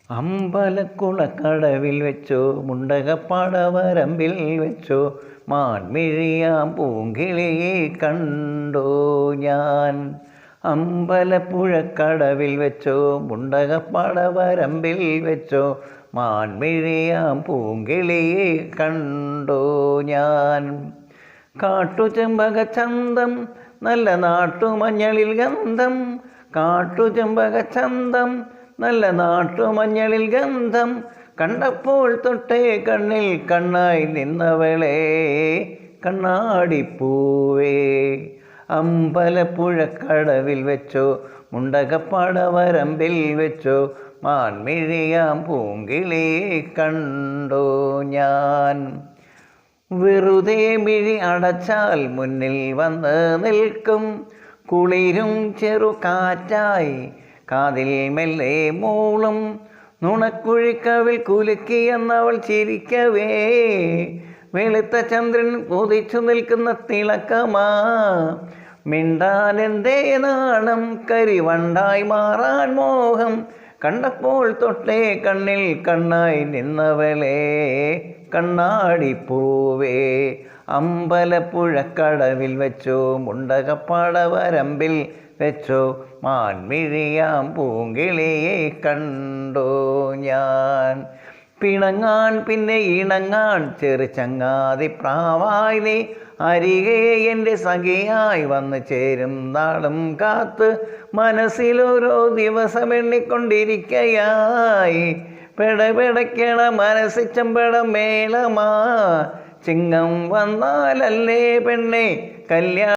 അമ്പലക്കുളക്കടവിൽ വെച്ചോ മുണ്ടകപ്പാടവരമ്പിൽ വെച്ചോ മാൻമിഴിയാം പൂങ്കിളിയെ കണ്ടോ ഞാൻ. അമ്പലപ്പുഴക്കടവിൽ വെച്ചോ മുണ്ടകപ്പാടവരമ്പിൽ വെച്ചോ മാൻമിഴിയാം പൂങ്കിളിയെ കണ്ടോ ഞാൻ. കാട്ടുചെമ്പകച്ചന്തം നല്ല നാട്ടുമഞ്ഞളിൽ ഗന്ധം, കാട്ടുചെമ്പകച്ചന്തം നല്ല നാട്ടുമഞ്ഞളിൽ ഗന്ധം കണ്ടപ്പോൾ തൊട്ടേ കണ്ണിൽ കണ്ണായി നിന്നവളെ കണ്ണാടിപ്പൂവേ. അമ്പലപ്പുഴക്കടവിൽ വെച്ചോ മുണ്ടകപ്പാടവരമ്പിൽ വെച്ചോ മാൻമിഴിയാം പൂങ്കിളിയെ കണ്ടോ ഞാൻ. വെറുതെ മിഴി അടച്ചാൽ മുന്നിൽ വന്ന് നിൽക്കും കുളിരും ചെറുകാറ്റായി കാതിൽ മെല്ലെ മൂളും നുണക്കുഴിക്കവിൽ കുലുക്കിയെന്നവൾ ചിരിക്കവേ. വെളുത്ത ചന്ദ്രൻ ഉദിച്ചു നിൽക്കുന്ന തിളക്കമാ മിണ്ടാനെന്തേ നാണം, കരിവണ്ടായി മാറാൻ മോഹം കണ്ടപ്പോൾ തൊട്ടേ കണ്ണിൽ കണ്ണായി നിന്നവളെ കണ്ണാടിപ്പൂവേ. അമ്പലപ്പുഴക്കടവിൽ വെച്ചോ മുണ്ടകപ്പാടവരമ്പിൽ വെച്ചോ മാൻമിഴിയാം പൂങ്കിളിയെ കണ്ടോ ഞാൻ. പിണങ്ങാൻ പിന്നെ ഇണങ്ങാൻ ചെറു ചങ്ങാതി പ്രാവായി നീ അരികെ എൻ്റെ സഖിയായി വന്ന് ചേരും നാളും കാത്ത് മനസ്സിലോരോ ദിവസം എണ്ണിക്കൊണ്ടിരിക്കയായി. പെടപെടയ്ക്കണ മനസ്സിൽ ചെമ്പട മേളമാ ചിങ്ങം വന്നാലല്ലേ പെണ്ണെ കല്യാണം.